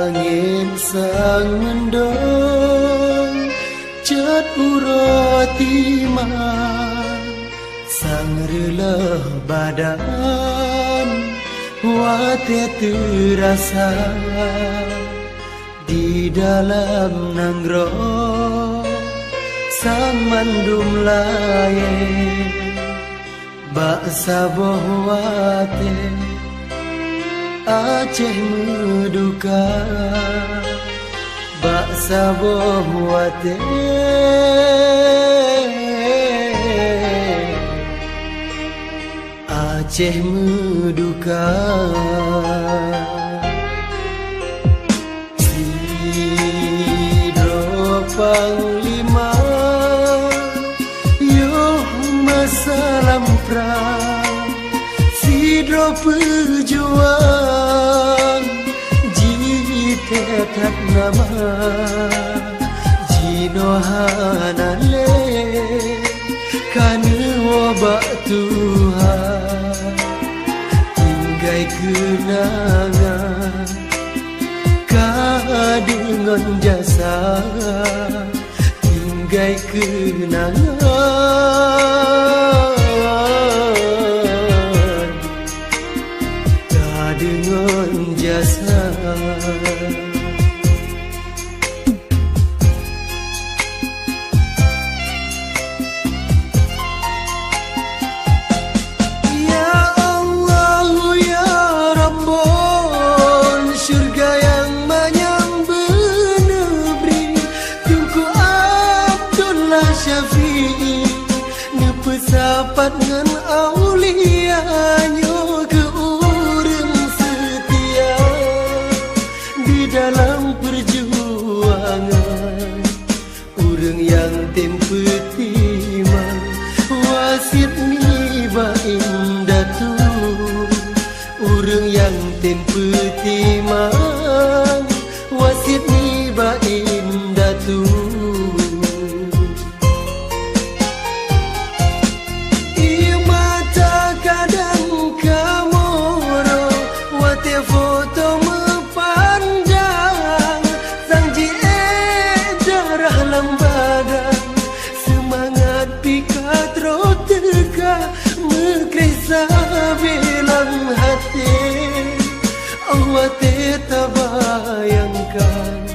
Angin sang mendung cet uroti sang rela badan wate terasa di dalam nanggro sang mandum laye baksa bohwate Aceh meduka baksa bohwate Aceh meduka Sidro Panglima Yuh masalam perang Sidro pejuang Jipetat nama Jinohanale Kanu wabak Tuhan Tinggai kenangan Kadengon jasa Tinggai kenangan Kadengon jasa Sapat ngan aulianya ke urang setia di dalam perjuangan urang yang tempetimang wasit ni bain datu urang yang tempetimang wasit ni bain datu bilang hati Wate tabayangkan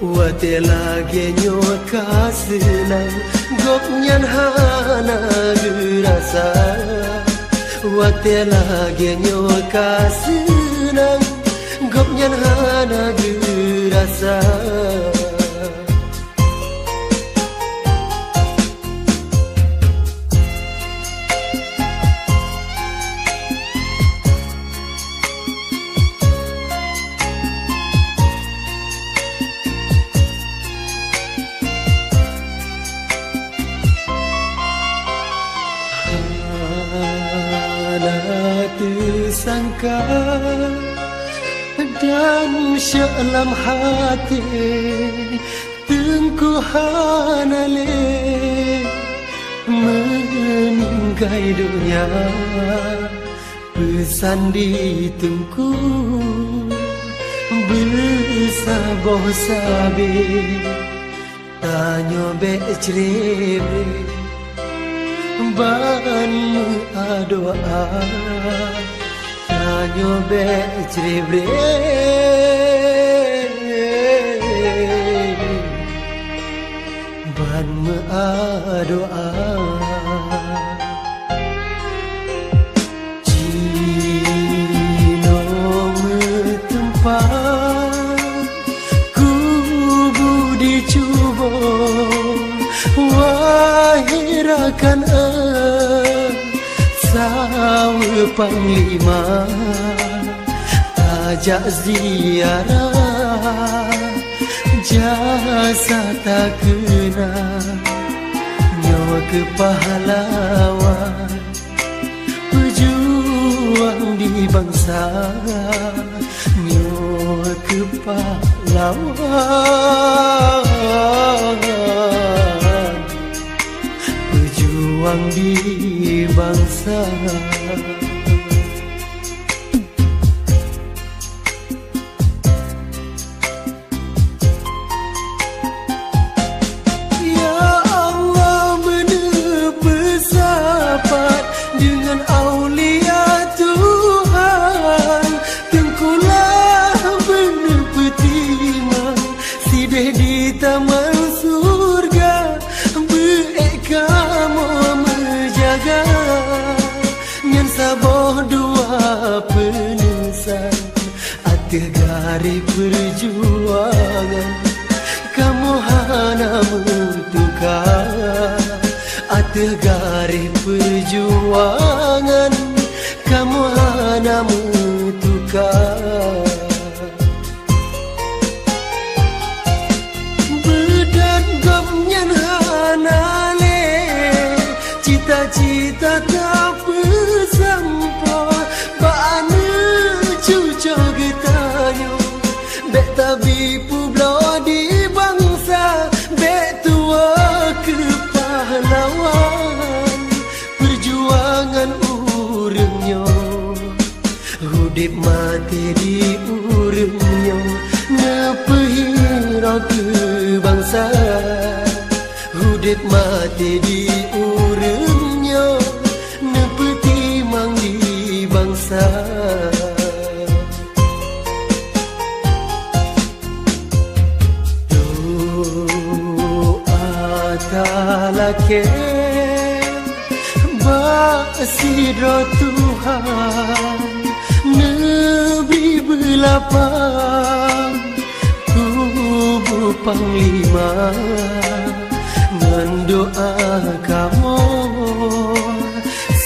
Wate lagi nyoka senang Gopnyan hana gerasa Wate lagi nyoka senang Gopnyan hana gerasa Tersangka dan syalam hati tengkuhan ale meninggai dunia pesan di tengku bersaboh sabi tanyo becrebe ban adoa tanyo becrebe ban adoa Cino metempat kubu dicuba wahirakan sawe panglima ajak ziarah jasa tak kena nyawa ke pahlawan pejuang di bangsa nyawa ke pahlawan pejuang di bangsa Atas garis perjuangan kamu hana mentukar. Atas garis perjuangan kamu hana mentukar. Bedan gomnya hana le, cita-cita tak bersampa. Bana cucuk getanyo, bek tabi publo di bangsa, bek tua ke pahlawan. Perjuangan urangnya, hudip mati di urangnya, nepehiro ke bangsa. Hudip mati di urangnya, nepetimang di bangsa. Doa talake basidro Tuhan Nabi belapang kubu panglima mendoa kamu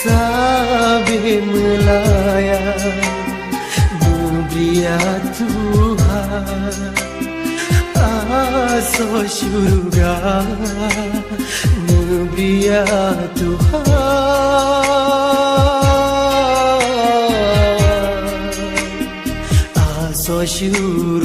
sabi melayan mulia Tuhan aso syurga mulia Tuhan aso syurga